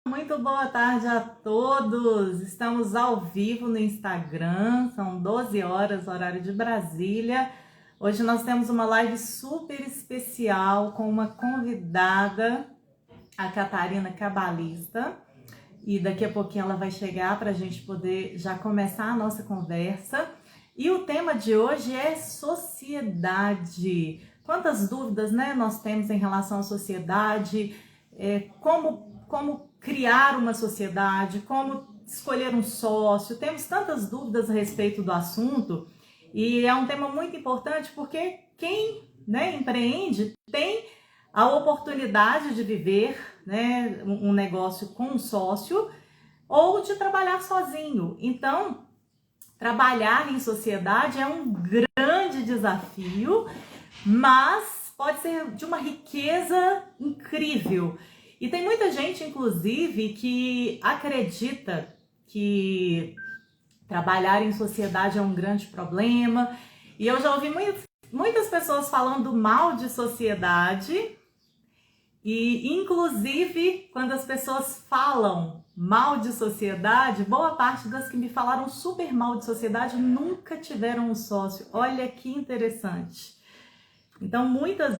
Muito boa tarde a todos. Estamos ao vivo no Instagram, são 12 horas, horário de Brasília. Hoje nós temos uma live super especial com uma convidada, a Catarina Cabalista. E daqui a pouquinho ela vai chegar para a gente poder já começar a nossa conversa. E o tema de hoje é sociedade. Quantas dúvidas, né, nós temos em relação à sociedade, como criar uma sociedade, como escolher um sócio. Temos tantas dúvidas a respeito do assunto e é um tema muito importante porque quem, né, empreende tem a oportunidade de viver, né, um negócio com um sócio ou de trabalhar sozinho. Então, trabalhar em sociedade é um grande desafio, mas pode ser de uma riqueza incrível. E tem muita gente, inclusive, que acredita que trabalhar em sociedade é um grande problema. E eu já ouvi muitas pessoas falando mal de sociedade. E, inclusive, quando as pessoas falam mal de sociedade, boa parte das que me falaram super mal de sociedade nunca tiveram um sócio. Olha que interessante. Então, muitas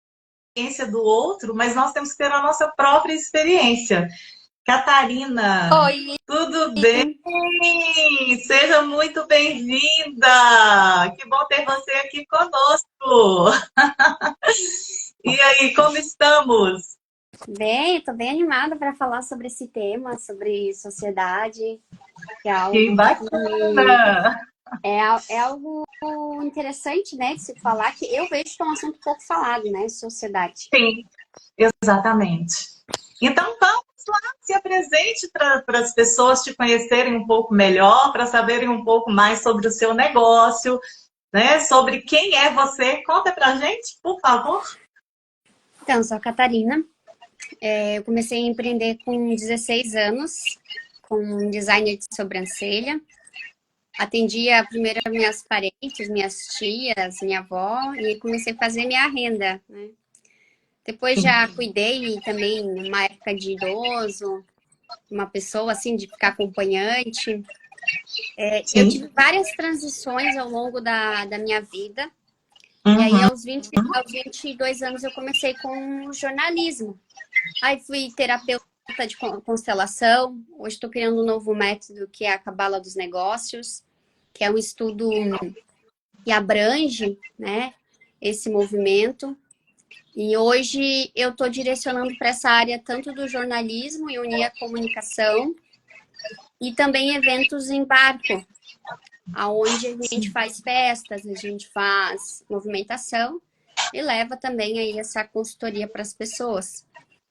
experiência do outro, mas nós temos que ter a nossa própria experiência. Catarina, Oi! tudo bem? Seja muito bem-vinda! Que bom ter você aqui conosco! E aí, como estamos? Bem, tô bem animada para falar sobre esse tema, sobre sociedade, que é Que algo que bacana! é algo interessante, né, de se falar, que eu vejo que é um assunto pouco falado, né, sociedade. Sim, exatamente. Então, vamos lá, se apresente para as pessoas te conhecerem um pouco melhor, para saberem um pouco mais sobre o seu negócio, né? Sobre quem é você. Conta pra gente, por favor. Então, sou a Catarina, eu comecei a empreender com 16 anos, com designer de sobrancelha. Atendia primeiro minhas parentes, minhas tias, minha avó, e comecei a fazer minha renda, né? Depois Sim, já cuidei também numa época de idoso, uma pessoa assim, de ficar acompanhante. Eu sim. tive várias transições ao longo da minha vida. E aí, Uhum. aos 22 anos, eu comecei com o jornalismo. Aí fui terapeuta de constelação. Hoje estou criando um novo método que é a Cabala dos Negócios, que é um estudo que abrange, né, esse movimento. E hoje eu estou direcionando para essa área tanto do jornalismo e unir a comunicação e também eventos em barco, aonde a gente faz festas, a gente faz movimentação e leva também aí essa consultoria para as pessoas.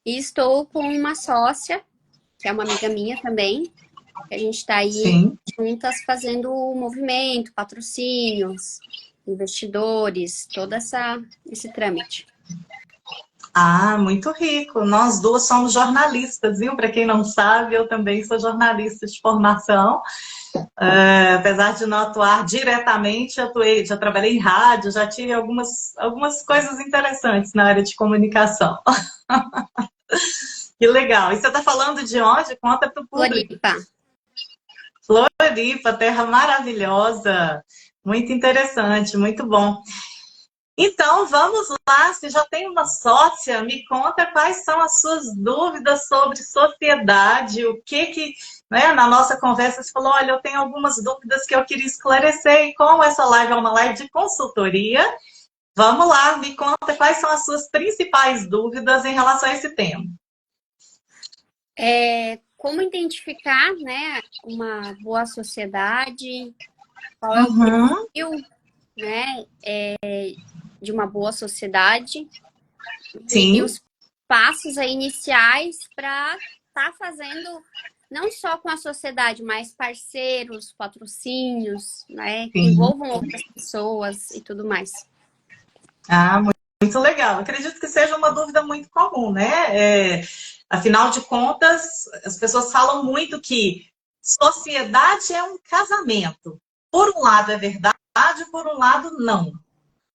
E estou com uma sócia, que é uma amiga minha também, que a gente está aí Sim. juntas fazendo o movimento, patrocínios, investidores, esse trâmite. Ah, muito rico. Nós duas somos jornalistas, viu? Para quem não sabe, eu também sou jornalista de formação. Apesar de não atuar diretamente, atuei, já trabalhei em rádio, já tive algumas coisas interessantes na área de comunicação. Que legal. E você está falando de onde? Conta para o público. Floripa. Floripa, terra maravilhosa. Muito interessante, muito bom. Então, vamos lá. Se já tem uma sócia, me conta quais são as suas dúvidas sobre sociedade, o que, né, na nossa conversa você falou, olha, eu tenho algumas dúvidas que eu queria esclarecer, e como essa live é uma live de consultoria, vamos lá, me conta quais são as suas principais dúvidas em relação a esse tema. Como identificar, né, uma boa sociedade, qual é o Uhum, perfil, né, de uma boa sociedade e sim, os passos aí iniciais para estar fazendo não só com a sociedade, mas parceiros, patrocínios, né, que sim. envolvam outras pessoas e tudo mais. Ah, muito legal. Acredito que seja uma dúvida muito comum, né? Afinal de contas, as pessoas falam muito que sociedade é um casamento. Por um lado é verdade, por um lado não.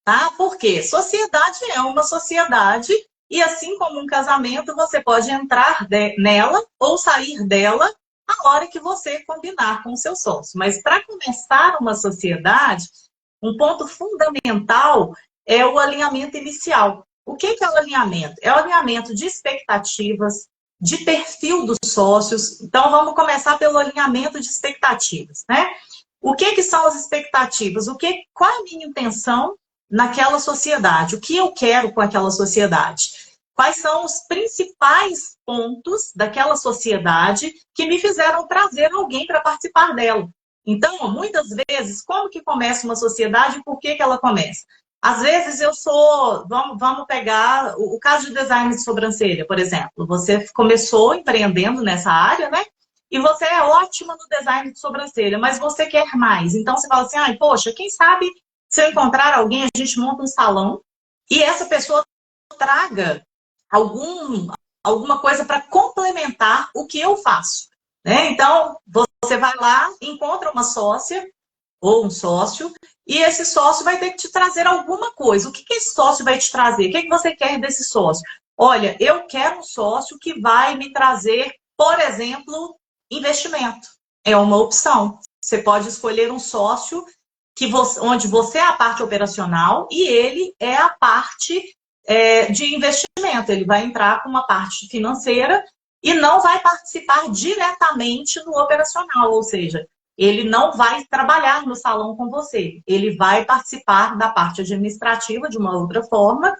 Tá? Por quê? Sociedade é uma sociedade E assim como um casamento, você pode entrar nela ou sair dela a hora que você combinar com o seu sócio. Mas para começar uma sociedade, um ponto fundamental é o alinhamento inicial. O que é o alinhamento? É o alinhamento de expectativas, de perfil dos sócios. Então, vamos começar pelo alinhamento de expectativas, né? O que são as expectativas? Qual é a minha intenção naquela sociedade? O que eu quero com aquela sociedade? Quais são os principais pontos daquela sociedade que me fizeram trazer alguém para participar dela? Então, muitas vezes, como que começa uma sociedade e por que ela começa? Às vezes eu sou, vamos pegar o caso de design de sobrancelha, por exemplo. Você começou empreendendo nessa área, né? E você é ótima no design de sobrancelha, mas você quer mais. Então você fala assim, ai, poxa, quem sabe se eu encontrar alguém, a gente monta um salão e essa pessoa traga alguma coisa para complementar o que eu faço, né? Então, você vai lá, encontra uma sócia ou um sócio, e esse sócio vai ter que te trazer alguma coisa. O que esse sócio vai te trazer? O que você quer desse sócio? Olha, eu quero um sócio que vai me trazer, por exemplo, investimento. É uma opção. Você pode escolher um sócio onde você é a parte operacional e ele é a parte de investimento. Ele vai entrar com uma parte financeira e não vai participar diretamente no operacional, ou seja, ele não vai trabalhar no salão com você. Ele vai participar da parte administrativa de uma outra forma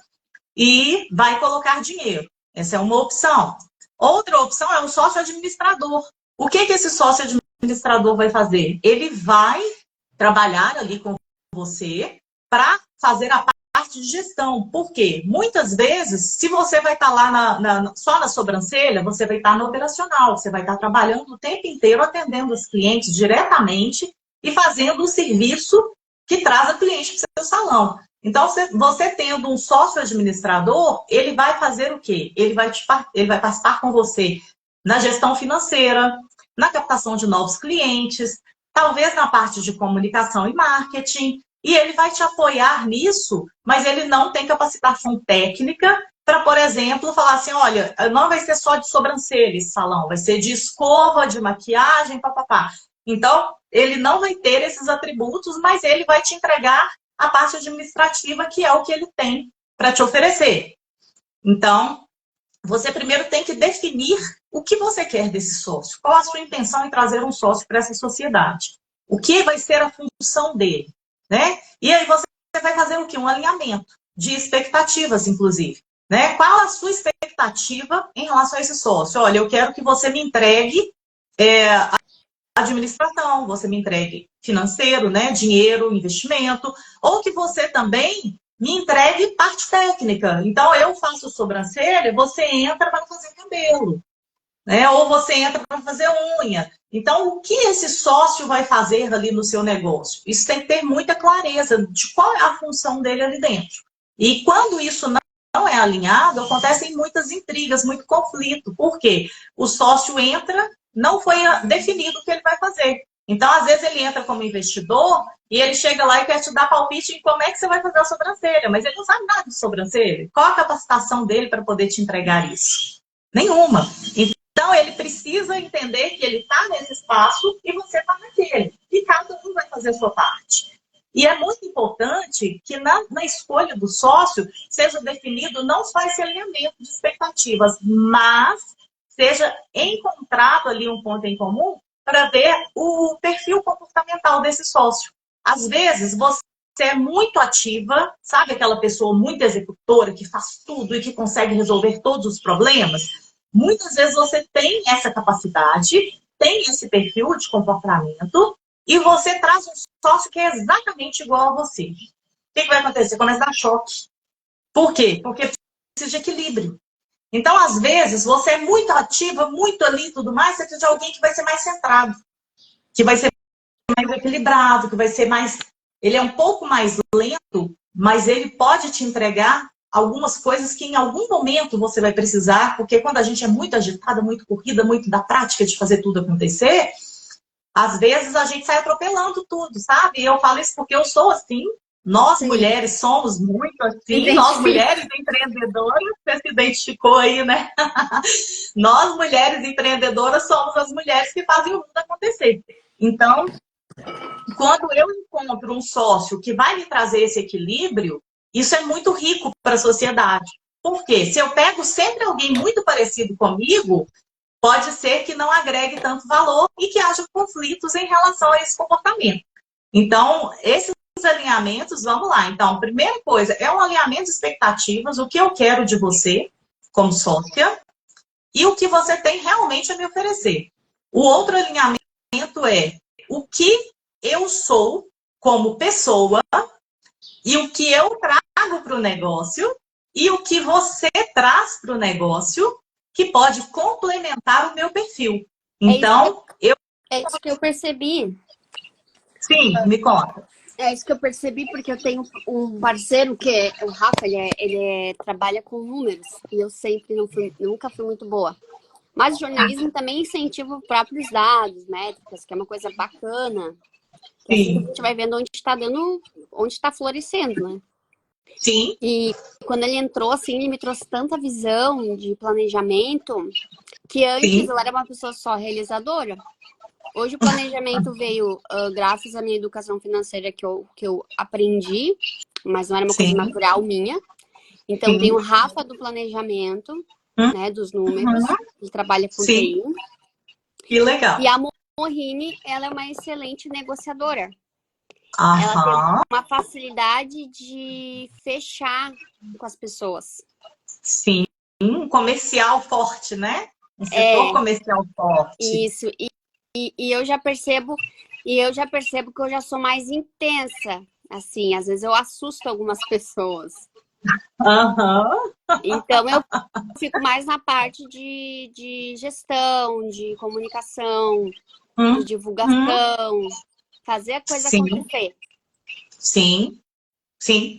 e vai colocar dinheiro. Essa é uma opção. Outra opção é um sócio administrador. O que esse sócio administrador vai fazer? Ele vai trabalhar ali com você para fazer a parte de gestão. Por quê? Muitas vezes, se você vai estar lá só na sobrancelha, você vai estar no operacional, você vai estar trabalhando o tempo inteiro, atendendo os clientes diretamente e fazendo o serviço que traz a cliente para o seu salão. Então, você tendo um sócio administrador, ele vai fazer o quê? Ele vai participar com você na gestão financeira, na captação de novos clientes, talvez na parte de comunicação e marketing, e ele vai te apoiar nisso, mas ele não tem capacitação técnica para, por exemplo, falar assim, olha, não vai ser só de sobrancelha esse salão, vai ser de escova, de maquiagem, papapá. Então, ele não vai ter esses atributos, mas ele vai te entregar a parte administrativa, que é o que ele tem para te oferecer. Então, você primeiro tem que definir o que você quer desse sócio. Qual a sua intenção em trazer um sócio para essa sociedade? O que vai ser a função dele? Né? E aí você vai fazer o quê? Um alinhamento de expectativas, inclusive. Né? Qual a sua expectativa em relação a esse sócio? Olha, eu quero que você me entregue a administração, você me entregue financeiro, né? Dinheiro, investimento, ou que você também me entregue parte técnica. Então, eu faço sobrancelha, você entra para fazer cabelo. Né? Ou você entra para fazer unha. Então, o que esse sócio vai fazer ali no seu negócio? Isso tem que ter muita clareza de qual é a função dele ali dentro. E quando isso não é alinhado, acontecem muitas intrigas, muito conflito. Por quê? O sócio entra, não foi definido o que ele vai fazer. Então, às vezes, ele entra como investidor e ele chega lá e quer te dar palpite em como é que você vai fazer a sobrancelha, mas ele não sabe nada de sobrancelha. Qual a capacitação dele para poder te entregar isso? Nenhuma. Então, ele precisa entender que ele está nesse espaço e você está naquele. E cada um vai fazer a sua parte. E é muito importante que na escolha do sócio seja definido não só esse alinhamento de expectativas, mas seja encontrado ali um ponto em comum para ver o perfil comportamental desse sócio. Às vezes, você é muito ativa, sabe aquela pessoa muito executora, que faz tudo e que consegue resolver todos os problemas? Muitas vezes você tem essa capacidade, tem esse perfil de comportamento e você traz um sócio que é exatamente igual a você. O que vai acontecer? Você começa a dar choque. Por quê? Porque precisa de equilíbrio. Então, às vezes, você é muito ativa, muito ali e tudo mais, você precisa de alguém que vai ser mais centrado, que vai ser mais equilibrado, que vai ser mais... Ele é um pouco mais lento, mas ele pode te entregar algumas coisas que em algum momento você vai precisar, porque quando a gente é muito agitada, muito corrida, muito da prática de fazer tudo acontecer, às vezes a gente sai atropelando tudo, sabe? E eu falo isso porque eu sou assim, Nós Sim, mulheres somos muito assim, nós identifico. mulheres empreendedoras, você se identificou aí, né? Nós mulheres empreendedoras somos as mulheres que fazem o mundo acontecer. Então, quando eu encontro um sócio que vai me trazer esse equilíbrio, isso é muito rico para a sociedade. Por quê? Se eu pego sempre alguém muito parecido comigo, pode ser que não agregue tanto valor e que haja conflitos em relação a esse comportamento. Então, esses alinhamentos, vamos lá. Então, primeira coisa, é um alinhamento de expectativas, o que eu quero de você, como sócia, e o que você tem realmente a me oferecer. O outro alinhamento é o que eu sou como pessoa e o que eu trago para o negócio e o que você traz para o negócio que pode complementar o meu perfil. É isso que, Então, eu é isso que eu percebi. sim, me conta. É isso que eu percebi, porque eu tenho um parceiro que é o Rafa, trabalha com números. E eu sempre nunca fui muito boa. Mas o jornalismo também incentiva os próprios dados, métricas, que é uma coisa bacana. Que é assim que a Sim, gente vai vendo onde está dando, onde está florescendo, né? sim, E quando ele entrou, assim, ele me trouxe tanta visão de planejamento que antes sim. eu era uma pessoa só realizadora. Hoje o planejamento veio graças à minha educação financeira que eu aprendi, mas não era uma coisa Sim, natural minha. Então tem o sim. Rafa do planejamento, Uhum, né, dos números, que trabalha com sim, TI. que legal. E a Morrini, ela é uma excelente negociadora. Ela tem Aham, uma facilidade de fechar com as pessoas. sim. Um comercial forte, né? Um setor É, comercial forte. isso. E eu já percebo, que eu já sou mais intensa. Assim, às vezes eu assusto algumas pessoas. Aham. Então eu fico mais na parte de gestão, de comunicação, de Uhum. divulgação, fazer a coisa Sim, acontecer. sim, sim.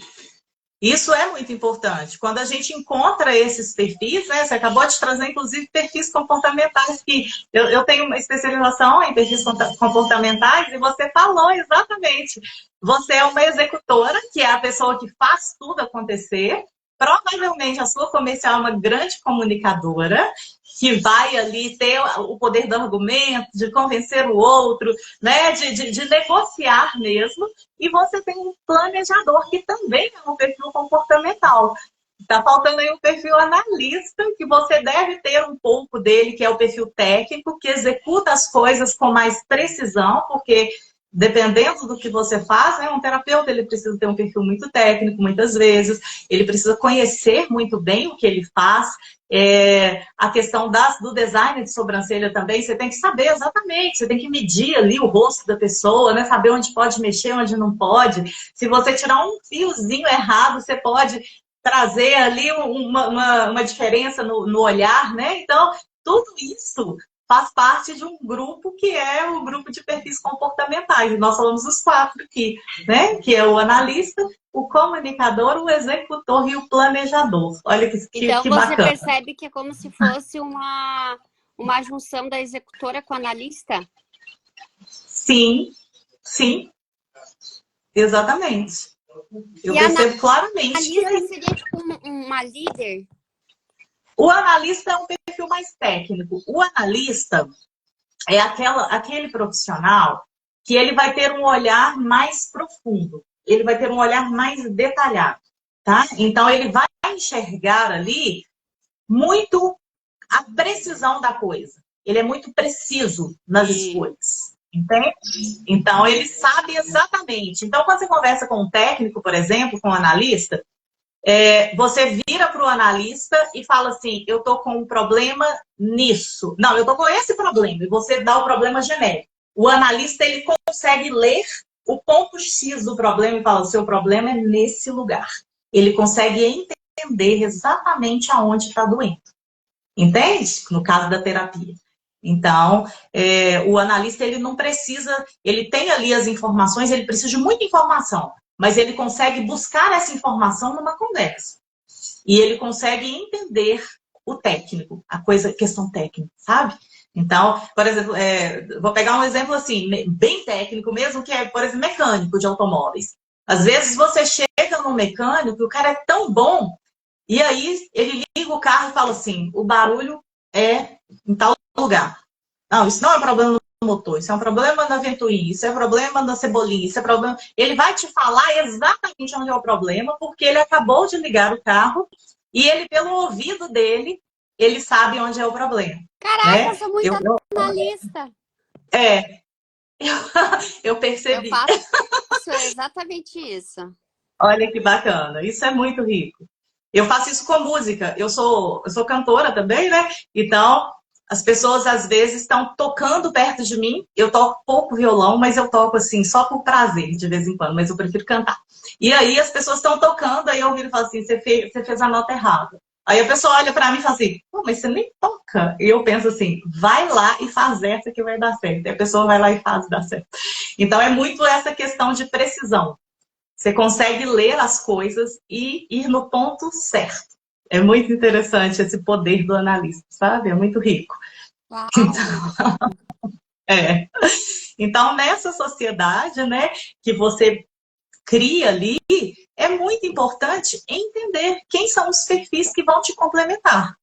Isso é muito importante. Quando a gente encontra esses perfis, né? Você acabou de trazer, inclusive, perfis comportamentais, que eu tenho uma especialização em perfis comportamentais, e você falou exatamente. Você é uma executora, que é a pessoa que faz tudo acontecer. Provavelmente a sua comercial é uma grande comunicadora, que vai ali ter o poder do argumento, de convencer o outro, né? De negociar mesmo. E você tem um planejador, que também é um perfil comportamental. Está faltando aí um perfil analista, que você deve ter um pouco dele, que é o perfil técnico, que executa as coisas com mais precisão, porque dependendo do que você faz, né, um terapeuta ele precisa ter um perfil muito técnico, muitas vezes, ele precisa conhecer muito bem o que ele faz. A questão do design de sobrancelha também, você tem que saber exatamente, você tem que medir ali o rosto da pessoa, né? Saber onde pode mexer, onde não pode. Se você tirar um fiozinho errado, você pode trazer ali uma diferença no olhar, né? Então, tudo isso faz parte de um grupo que é o grupo de perfis comportamentais. E nós falamos os quatro aqui, né? Que é o analista, o comunicador, o executor e o planejador. Olha Então que você bacana. percebe que é como se fosse uma junção da executora com a analista? Sim, sim, exatamente. Eu E a percebo claramente que analista seria tipo uma líder? o analista é um perfil mais técnico. O analista é aquele profissional que ele vai ter um olhar mais profundo, ele vai ter um olhar mais detalhado, tá? Então ele vai enxergar ali muito a precisão da coisa. Ele é muito preciso nas Sim. escolhas. Entende? Então, ele sabe exatamente. Então, quando você conversa com um técnico, por exemplo, com um analista, você vira para o analista e fala assim: eu estou com um problema nisso. Não, eu estou com esse problema. E você dá o problema genérico. O analista ele consegue ler o ponto X do problema e fala: o seu problema é nesse lugar. Ele consegue entender exatamente aonde está doendo. Entende? No caso da terapia. Então, o analista ele não precisa, ele tem ali as informações, ele precisa de muita informação, mas ele consegue buscar essa informação numa conversa. E ele consegue entender o técnico, questão técnica, sabe? Então, por exemplo, vou pegar um exemplo assim, bem técnico mesmo, que é, por exemplo, mecânico de automóveis. Às vezes você chega no mecânico, o cara é tão bom, e aí ele liga o carro e fala assim, o barulho é em tal lugar. Não, isso não é um problema no motor, isso é um problema na ventoinha, isso é um problema na cebolinha, isso é problema... Ele vai te falar exatamente onde é o problema, porque ele acabou de ligar o carro e ele, pelo ouvido dele, ele sabe onde é o problema. Caraca, eu Né? sou muito analista. É, eu percebi. Eu faço exatamente isso. Olha que bacana, isso é muito rico. Eu faço isso com música, eu sou cantora também, né? Então, as pessoas às vezes estão tocando perto de mim, eu toco pouco violão, mas eu toco assim, só por prazer, de vez em quando, mas eu prefiro cantar. E aí as pessoas estão tocando, aí eu viro e falo assim, você fez a nota errada. Aí a pessoa olha pra mim e fala assim, pô, mas você nem toca. E eu penso assim, vai lá e faz essa que vai dar certo. E a pessoa vai lá e faz, dá certo. Então é muito essa questão de precisão. Você consegue ler as coisas e ir no ponto certo. É muito interessante esse poder do analista, sabe? É muito rico. Uau. É. Então, nessa sociedade, né, que você cria ali, é muito importante entender quem são os perfis que vão te complementar.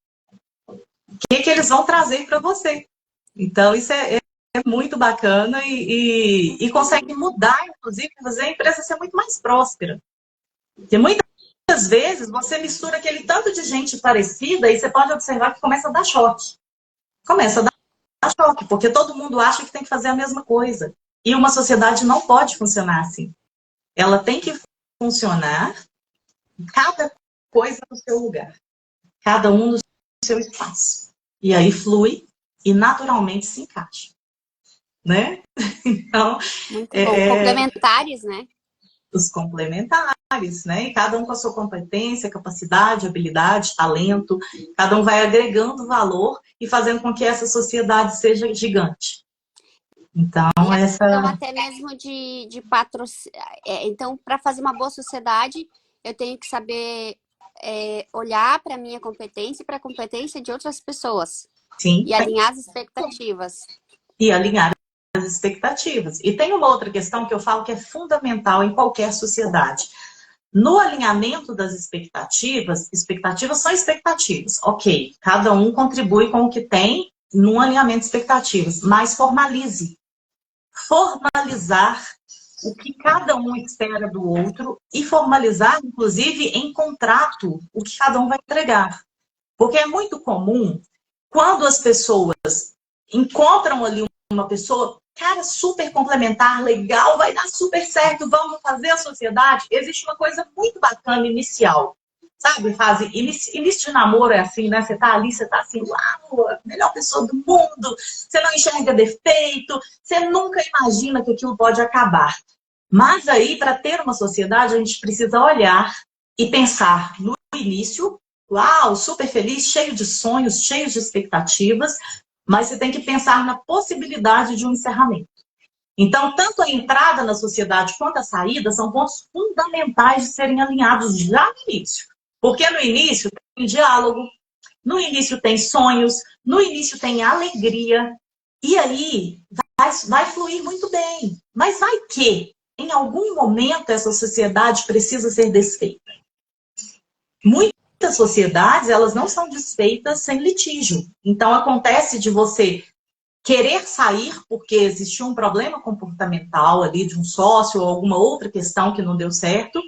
O que eles vão trazer para você. Então, isso é muito bacana e consegue mudar, inclusive, fazer a empresa ser muito mais próspera. Porque muitas vezes você mistura aquele tanto de gente parecida e você pode observar que começa a dar choque. Começa a dar choque, porque todo mundo acha que tem que fazer a mesma coisa. E uma sociedade não pode funcionar assim. Ela tem que funcionar cada coisa no seu lugar. Cada um no seu espaço. E aí flui e naturalmente se encaixa. Né? Então, muito bom. Complementares, né? Os complementares, né? E cada um com a sua competência, capacidade, habilidade, talento, cada um vai agregando valor e fazendo com que essa sociedade seja gigante. Então, Então, até mesmo de patrocínio. Então, para fazer uma boa sociedade, eu tenho que saber olhar para a minha competência e para a competência de outras pessoas. Sim. E alinhar as expectativas. E alinhar as expectativas. E tem uma outra questão que eu falo que é fundamental em qualquer sociedade. No alinhamento das expectativas são expectativas. Ok, cada um contribui com o que tem num alinhamento de expectativas, mas formalize. Formalizar o que cada um espera do outro e formalizar, inclusive, em contrato, o que cada um vai entregar. Porque é muito comum, quando as pessoas encontram ali uma pessoa, cara, super complementar, legal, vai dar super certo, vamos fazer a sociedade, existe uma coisa muito bacana inicial. Sabe, fase, início de namoro é assim, né? Você tá ali, você tá assim, uau, a melhor pessoa do mundo, você não enxerga defeito, você nunca imagina que aquilo pode acabar. Mas aí, para ter uma sociedade, a gente precisa olhar e pensar no início, uau, super feliz, cheio de sonhos, cheio de expectativas, mas você tem que pensar na possibilidade de um encerramento. Então, tanto a entrada na sociedade quanto a saída são pontos fundamentais de serem alinhados já no início. Porque no início tem diálogo, no início tem sonhos, no início tem alegria, e aí vai fluir muito bem. Mas vai que, em algum momento, essa sociedade precisa ser desfeita. Muitas sociedades, elas não são desfeitas sem litígio. Então, acontece de você querer sair porque existiu um problema comportamental ali de um sócio ou alguma outra questão que não deu certo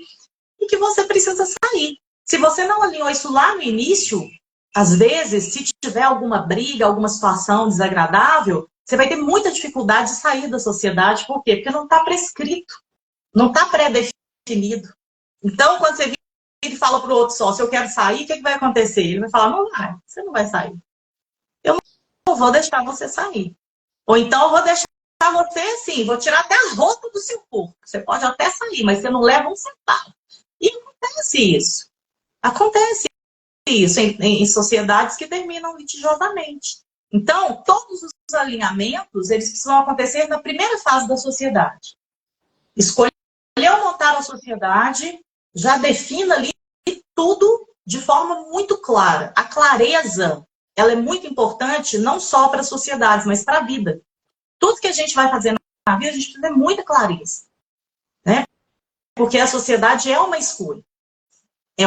e que você precisa sair. Se você não alinhou isso lá no início, às vezes, se tiver alguma briga, alguma situação desagradável, você vai ter muita dificuldade de sair da sociedade. Por quê? Porque não está prescrito, não está pré-definido. Então, quando você vira e fala para o outro sócio, eu quero sair, o que vai acontecer? Ele vai falar, não vai, você não vai sair. Eu não vou deixar você sair. Ou então eu vou deixar você assim, vou tirar até a roupa do seu corpo. Você pode até sair, mas você não leva um centavo. E acontece isso. Acontece isso em sociedades que terminam litigiosamente. Então, todos os alinhamentos, eles precisam acontecer na primeira fase da sociedade. Escolher montar a sociedade, já defina ali tudo de forma muito clara. A clareza, ela é muito importante não só para as sociedades, mas para a vida. Tudo que a gente vai fazer na vida, a gente precisa ter muita clareza. Né? Porque a sociedade é uma escolha. É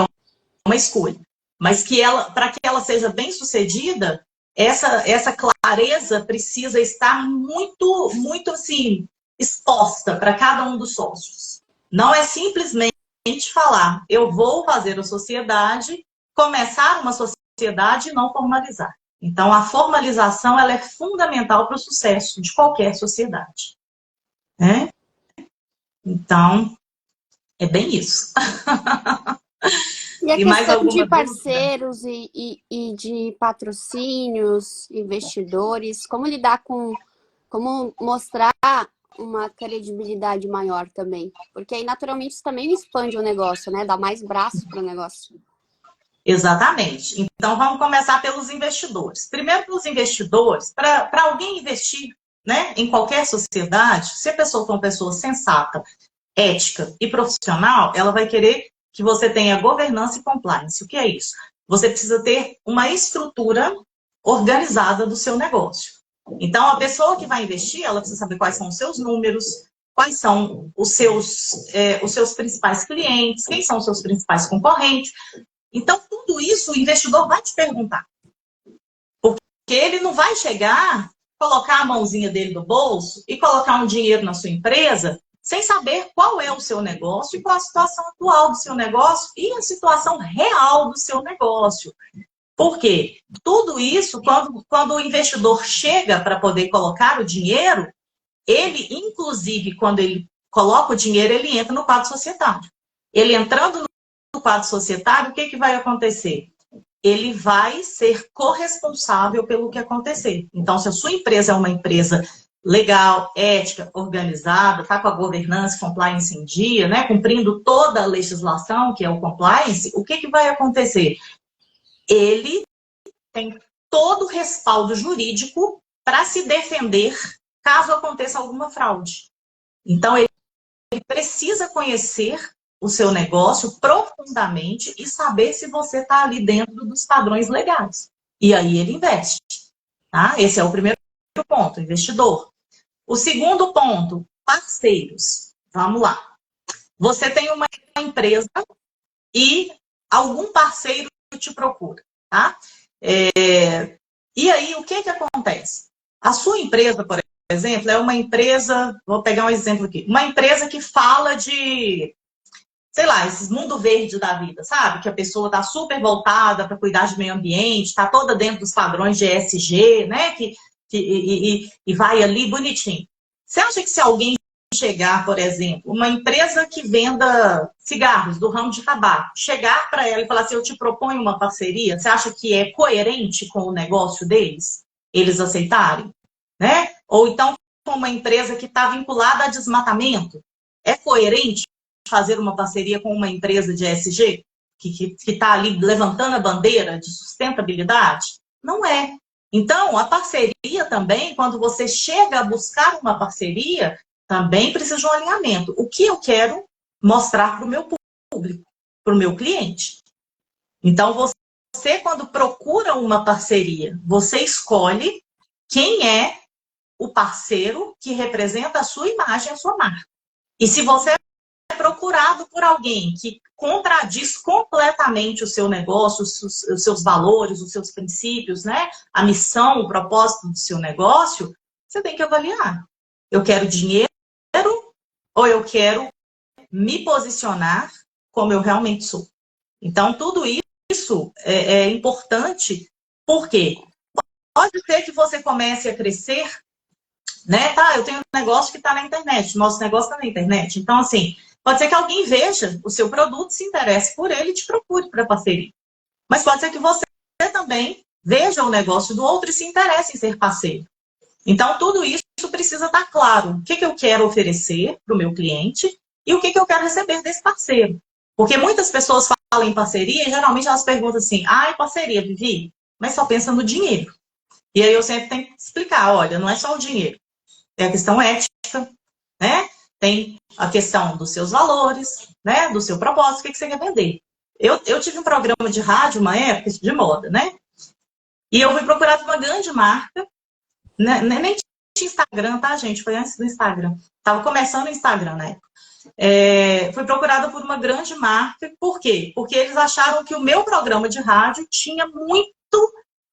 uma escolha. Mas que ela, para que ela seja bem sucedida, essa clareza precisa estar muito, muito assim, exposta para cada um dos sócios. Não é simplesmente falar, eu vou fazer a sociedade, começar uma sociedade e não formalizar. Então, a formalização ela é fundamental para o sucesso de qualquer sociedade. Né? Então, é bem isso. E a E mais questão de alguma dúvida? parceiros e de patrocínios, investidores, como lidar com, como mostrar uma credibilidade maior também? Porque aí, naturalmente, isso também expande o negócio, né? Dá mais braço para o negócio. Exatamente. Então, vamos começar pelos investidores. Primeiro, pelos investidores, para alguém investir, né, em qualquer sociedade, se a pessoa for uma pessoa sensata, ética e profissional, ela vai querer que você tenha governança e compliance. O que é isso? Você precisa ter uma estrutura organizada do seu negócio. Então, a pessoa que vai investir, ela precisa saber quais são os seus números, quais são os seus principais clientes, quem são os seus principais concorrentes. Então, tudo isso o investidor vai te perguntar. Porque ele não vai chegar, colocar a mãozinha dele no bolso e colocar um dinheiro na sua empresa sem saber qual é o seu negócio e qual a situação atual do seu negócio e a situação real do seu negócio. Por quê? Tudo isso, quando o investidor chega para poder colocar o dinheiro, ele, inclusive, quando ele coloca o dinheiro, ele entra no quadro societário. Ele entrando no quadro societário, o que vai acontecer? Ele vai ser corresponsável pelo que acontecer. Então, se a sua empresa é uma empresa legal, ética, organizada, está com a governança, compliance em dia, né, cumprindo toda a legislação, que é o compliance, o que vai acontecer? Ele tem todo o respaldo jurídico para se defender caso aconteça alguma fraude. Então, ele precisa conhecer o seu negócio profundamente e saber se você está ali dentro dos padrões legais. E aí ele investe. Tá? Esse é o primeiro ponto, investidor. O segundo ponto, parceiros. Vamos lá. Você tem uma empresa e algum parceiro te procura. Tá? E aí, o que acontece? A sua empresa, por exemplo, é uma empresa, vou pegar um exemplo aqui, uma empresa que fala de, sei lá, esses mundo verde da vida, sabe? Que a pessoa está super voltada para cuidar de meio ambiente, está toda dentro dos padrões de ESG, né? E vai ali bonitinho. Você acha que se alguém chegar, por exemplo, uma empresa que venda cigarros do ramo de tabaco, chegar para ela e falar assim, eu te proponho uma parceria, você acha que é coerente com o negócio deles? Eles aceitarem? Né? Ou então, com uma empresa que está vinculada a desmatamento, é coerente fazer uma parceria com uma empresa de ESG, que está ali levantando a bandeira de sustentabilidade? Não é. Então, a parceria também, quando você chega a buscar uma parceria, também precisa de um alinhamento. O que eu quero mostrar para o meu público, para o meu cliente? Então, você, quando procura uma parceria, você escolhe quem é o parceiro que representa a sua imagem, a sua marca. E se você é procurado por alguém que contradiz completamente o seu negócio, os seus valores, os seus princípios, né? A missão, o propósito do seu negócio, você tem que avaliar. Eu quero dinheiro ou eu quero me posicionar como eu realmente sou? Então, tudo isso é importante, porque pode ser que você comece a crescer, né? Tá, eu tenho um negócio que está na internet, nosso negócio está na internet. Então, assim, pode ser que alguém veja o seu produto, se interesse por ele e te procure para parceria. Mas pode ser que você também veja o negócio do outro e se interesse em ser parceiro. Então, tudo isso precisa estar claro. O que eu quero oferecer para o meu cliente e o que eu quero receber desse parceiro. Porque muitas pessoas falam em parceria e geralmente elas perguntam assim, parceria, Vivi? Mas só pensa no dinheiro. E aí eu sempre tenho que explicar, olha, não é só o dinheiro. Tem a questão ética, né? Tem a questão dos seus valores, né? Do seu propósito, o que você quer vender. Eu tive um programa de rádio, uma época, de moda, né? E eu fui procurar uma grande marca, né? Nem tinha Instagram, tá, gente? Foi antes do Instagram. Tava começando o Instagram, né? fui procurada por uma grande marca. Por quê? Porque eles acharam que o meu programa de rádio tinha muito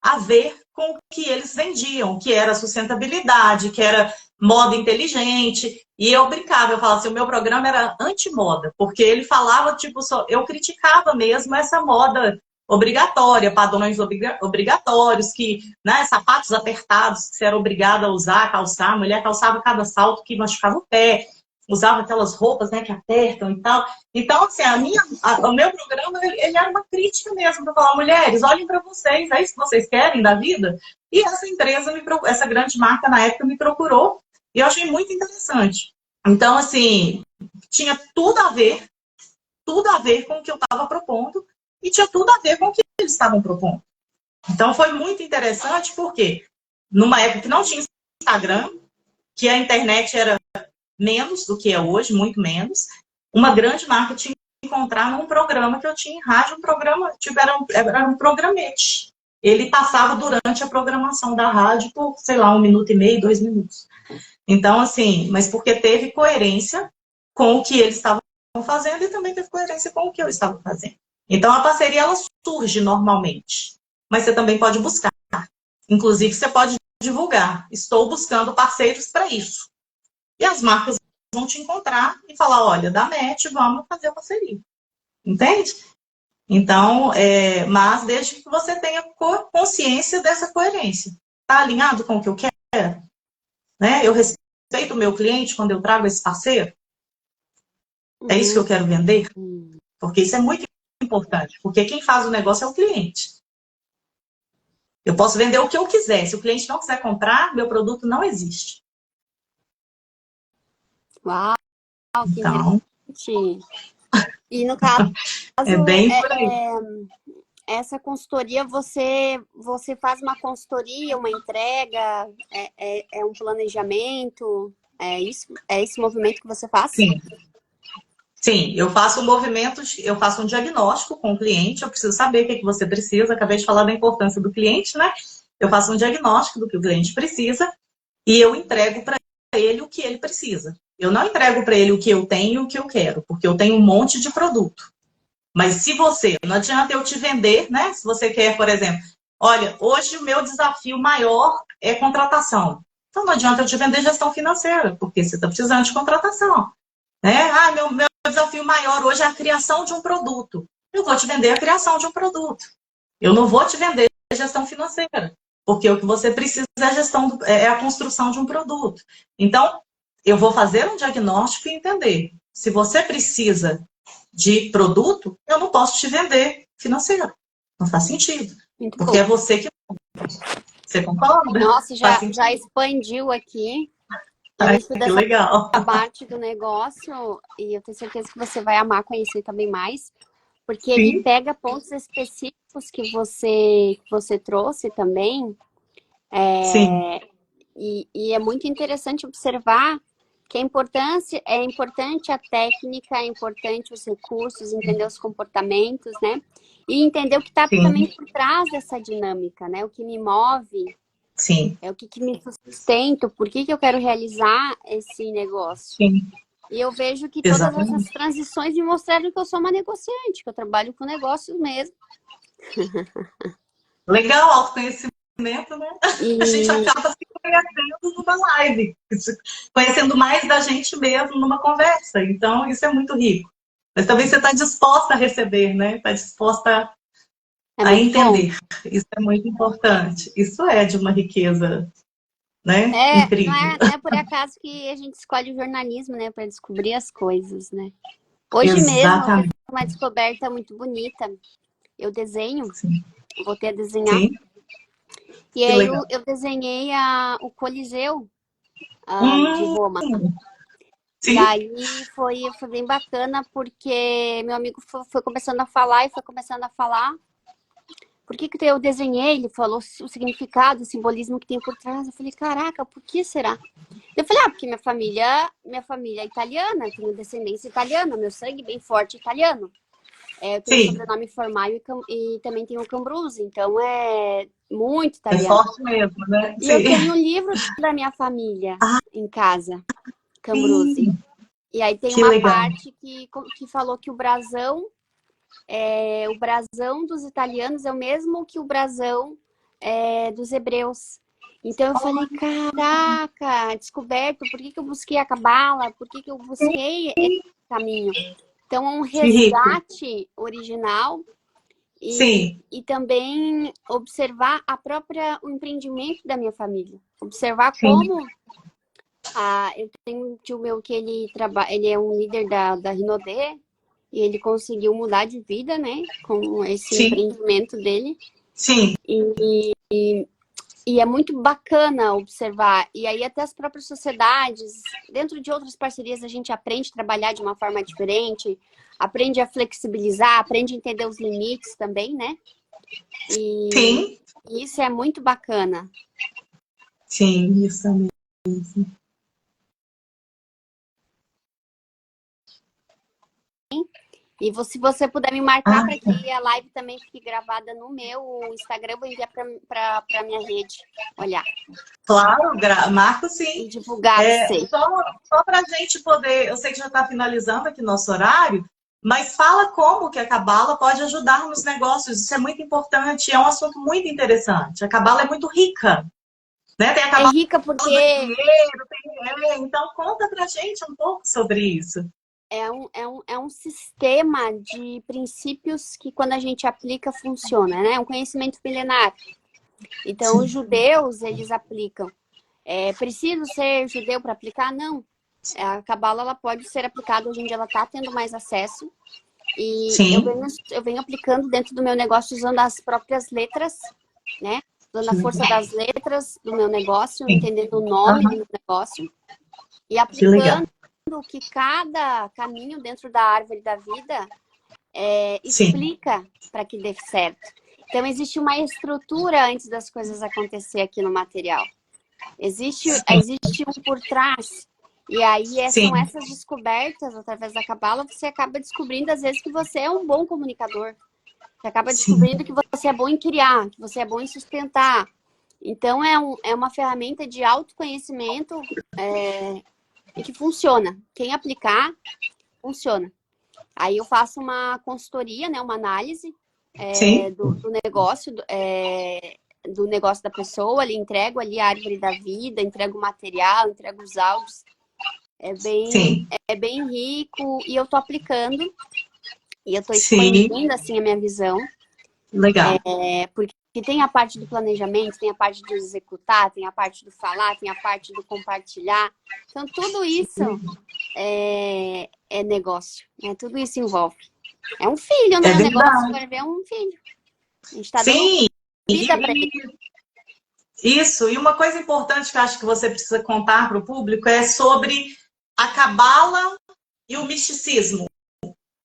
a ver com o que eles vendiam, que era sustentabilidade, que era moda inteligente. E eu brincava, eu falava assim, o meu programa era anti-moda, porque ele falava, tipo, eu criticava mesmo essa moda obrigatória, padrões obrigatórios, que, né, sapatos apertados que você era obrigada a usar, calçar, a mulher calçava cada salto que machucava o pé, usava aquelas roupas, né, que apertam e tal. Então, assim, o meu programa, ele era uma crítica mesmo, para falar, mulheres, olhem para vocês, é isso que vocês querem da vida? E essa empresa, essa grande marca na época me procurou, e eu achei muito interessante. Então, assim, tinha tudo a ver com o que eu estava propondo, e tinha tudo a ver com o que eles estavam propondo. Então, foi muito interessante, porque numa época que não tinha Instagram, que a internet era menos do que é hoje, muito menos, uma grande marca tinha que encontrar num programa que eu tinha em rádio, um programa, tipo, era um programete. Ele passava durante a programação da rádio por, sei lá, 1,5 minuto, 2 minutos. Então, assim, mas porque teve coerência com o que eles estavam fazendo e também teve coerência com o que eu estava fazendo. Então, a parceria, ela surge normalmente, mas você também pode buscar. Inclusive, você pode divulgar. Estou buscando parceiros para isso. E as marcas vão te encontrar e falar, olha, dá match, vamos fazer a parceria. Entende? Então, mas desde que você tenha consciência dessa coerência. Está alinhado com o que eu quero? Né? Eu respeito o meu cliente quando eu trago esse parceiro? É isso que eu quero vender? Porque isso é muito importante. Porque quem faz o negócio é o cliente. Eu posso vender o que eu quiser. Se o cliente não quiser comprar, meu produto não existe. Uau, que Então, interessante. E no caso, é bem por aí. Essa consultoria, você faz uma consultoria, uma entrega, é um planejamento, é esse movimento que você faz? Sim. Sim, eu faço movimentos, eu faço um diagnóstico com o cliente, eu preciso saber o que você precisa, acabei de falar da importância do cliente, né? Eu faço um diagnóstico do que o cliente precisa e eu entrego para ele o que ele precisa. Eu não entrego para ele o que eu tenho e o que eu quero, porque eu tenho um monte de produto. Mas se você, não adianta eu te vender, né? Se você quer, por exemplo, olha, hoje o meu desafio maior é contratação. Então não adianta eu te vender gestão financeira, porque você está precisando de contratação. Né? Ah, meu desafio maior hoje é a criação de um produto. Eu vou te vender a criação de um produto. Eu não vou te vender gestão financeira, porque o que você precisa é a construção de um produto. Então, eu vou fazer um diagnóstico e entender. Se você precisa de produto, eu não posso te vender financeiro. Não faz sentido. Muito porque bom. é você que... Você concorda? Nossa, já expandiu aqui. Eu estudo que legal. essa parte do negócio e eu tenho certeza que você vai amar conhecer também mais, porque ele pega pontos específicos que você trouxe também. Sim. E é muito interessante observar que é importante a técnica, é importante os recursos, entender os comportamentos, né? E entender o que está também por trás dessa dinâmica, né? O que me move. Sim. É o que me sustenta, por que eu quero realizar esse negócio. Sim. E eu vejo que todas essas transições me mostraram que eu sou uma negociante, que eu trabalho com negócios mesmo. Legal, autoconhecimento, né? A gente acaba se conhecendo numa live, conhecendo mais da gente mesmo numa conversa. Então, isso é muito rico. Mas também você está disposta a receber, né? Está disposta a entender. Bom. Isso é muito importante. Isso é de uma riqueza, né? Incrível. Não é por acaso que a gente escolhe o jornalismo, né? Para descobrir as coisas, né? Hoje mesmo, eu fiz uma descoberta muito bonita. Eu desenho, voltei a desenhar. Sim. E aí eu desenhei o Coliseu de Roma. Sim. E aí foi bem bacana, porque meu amigo foi começando a falar. Por que eu desenhei? Ele falou o significado, o simbolismo que tem por trás. Eu falei, caraca, por que será? Eu falei, porque minha família é italiana, tenho descendência italiana, meu sangue bem forte italiano. Eu tenho sobrenome formal e também tenho Cambruzzi, então é muito italiano. É forte mesmo, né? E eu tenho um livro da minha família em casa, Cambruzzi. E aí tem Que uma legal. parte que falou que o brasão dos italianos é o mesmo que o brasão dos hebreus. Então eu falei, caraca, descoberto, por que que eu busquei a cabala? Por que que eu busquei esse caminho? Então é um Que rico. resgate original Sim, e também observar o empreendimento da minha família. Observar sim, como eu tenho um tio meu que ele é um líder da Rinodê e ele conseguiu mudar de vida, né, com esse sim, empreendimento dele. sim, E é muito bacana observar. E aí até as próprias sociedades, dentro de outras parcerias, a gente aprende a trabalhar de uma forma diferente, aprende a flexibilizar, aprende a entender os limites também, né? sim, E isso é muito bacana. sim, isso mesmo. E se você puder me marcar Ah, para que a live também fique gravada no meu Instagram, eu vou enviar para a minha rede olhar claro, Marco, sim. e divulgar você. Só para a gente poder, eu sei que já está finalizando aqui nosso horário, mas fala como que a cabala pode ajudar nos negócios. Isso é muito importante, é um assunto muito interessante. A cabala é muito rica, né? Tem a É cabala rica do porque dinheiro, então conta para a gente um pouco sobre isso. é um sistema de princípios que, quando a gente aplica, funciona, né? É um conhecimento milenar. Então, os Sim, judeus, eles aplicam. É preciso ser judeu para aplicar? Não. A cabala ela pode ser aplicada, hoje em dia ela está tendo mais acesso. E sim, eu venho aplicando dentro do meu negócio usando as próprias letras, né? Usando a que força legal. das letras do meu negócio, Sim. entendendo o nome do Aham, meu negócio e que legal. aplicando que cada caminho dentro da árvore da vida Sim, explica para que dê certo. Então, existe uma estrutura antes das coisas acontecer aqui no material. Existe um por trás. E aí, são sim, essas descobertas, através da cabala, você acaba descobrindo, às vezes, que você é um bom comunicador. Você acaba sim, descobrindo que você é bom em criar, que você é bom em sustentar. Então, é uma ferramenta de autoconhecimento e que funciona. Quem aplicar, funciona. Aí eu faço uma consultoria, né, uma análise sim, do negócio, do negócio da pessoa, ali entrego ali a árvore da vida, entrego o material, entrego os áudios. sim, É bem rico e eu tô aplicando e eu tô sim, expandindo assim a minha visão, legal. porque tem a parte do planejamento, tem a parte de executar, tem a parte do falar, tem a parte do compartilhar. Então tudo isso é negócio, né? Tudo isso envolve. É um filho, É né? O negócio, se verdade. for ver, é um filho. A gente está dando Sim, vida para ele. isso. E uma coisa importante que eu acho que você precisa contar para o público é sobre a cabala e o misticismo.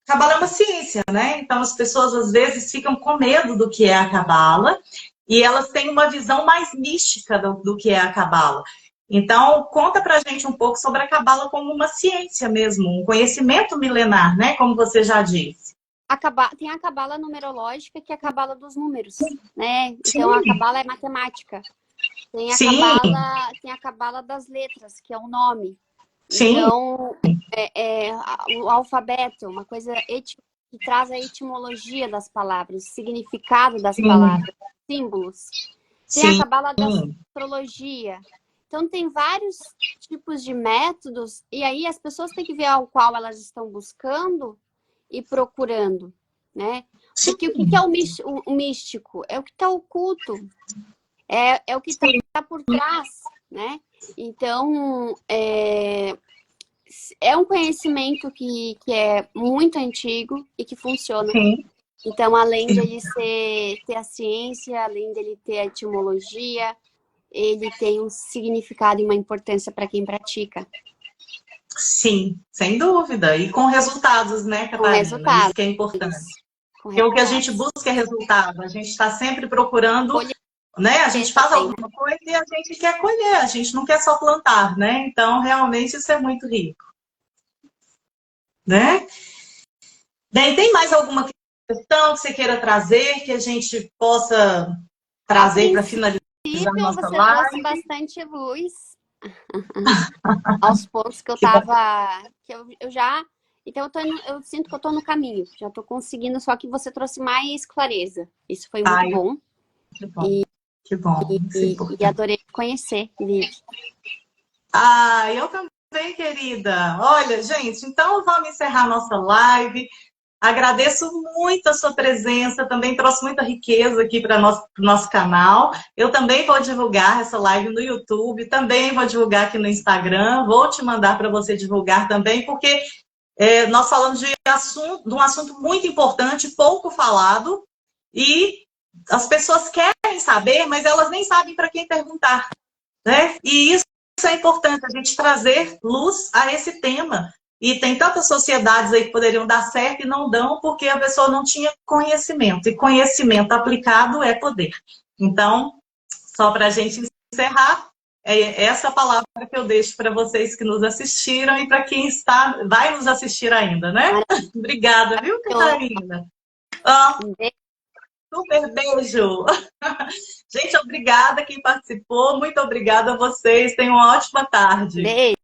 Cabala é uma ciência, né? Então as pessoas às vezes ficam com medo do que é a cabala e elas têm uma visão mais mística do que é a cabala. Então, conta pra gente um pouco sobre a cabala como uma ciência mesmo, um conhecimento milenar, né? Como você já disse. Tem a cabala numerológica, que é a cabala dos números, né? Então, a Sim, cabala é matemática. sim, Tem a cabala das letras, que é o nome. sim, Então, o alfabeto, uma coisa que traz a etimologia das palavras, o significado das sim, palavras, símbolos. Tem a sim, cabala da astrologia. Então, tem vários tipos de métodos, e aí as pessoas têm que ver ao qual elas estão buscando e procurando, né? sim, Porque o que é o místico? É o que está oculto, é o que está por trás, né? Então, é um conhecimento que é muito antigo e que funciona. sim. Então, além de ele ter a ciência, além dele ter a etimologia, ele tem um significado e uma importância para quem pratica. Sim, sem dúvida. E com resultados, né, Com Catarina? Isso resultados. que é importante. Com Porque o que a gente resultados. busca é resultado. A gente está sempre procurando, Colher né? A gente faz também, né? alguma coisa e a gente quer colher, a gente não quer só plantar, né? Então, realmente, isso é muito rico, né? Bem, tem mais alguma questão que você queira trazer, que a gente possa A trazer para princípio, finalizar a nossa você trouxe live? bastante luz. Aos pontos que eu Que bom. tava. Que eu já. Então eu sinto que eu tô no caminho. Já tô conseguindo, só que você trouxe mais clareza. Isso foi muito Ai, bom. que bom. Que bom. Isso é E importante. adorei te conhecer, Vivi. Ah, eu também, querida. Olha, gente, então vamos encerrar nossa live. Agradeço muito a sua presença, também trouxe muita riqueza aqui para o nosso canal. Eu também vou divulgar essa live no YouTube, também vou divulgar aqui no Instagram, vou te mandar para você divulgar também, porque nós falamos de um assunto muito importante, pouco falado, e as pessoas querem saber, mas elas nem sabem para quem perguntar, né? E isso é importante, a gente trazer luz a esse tema. E tem tantas sociedades aí que poderiam dar certo e não dão porque a pessoa não tinha conhecimento. E conhecimento aplicado é poder. Então, só para a gente encerrar, é essa palavra que eu deixo para vocês que nos assistiram e para quem vai nos assistir ainda, né? Obrigada, viu, Maravilhoso. Catarina? Ah, Um beijo. super beijo! Gente, obrigada quem participou, muito obrigada a vocês, tenham uma ótima tarde. Beijo.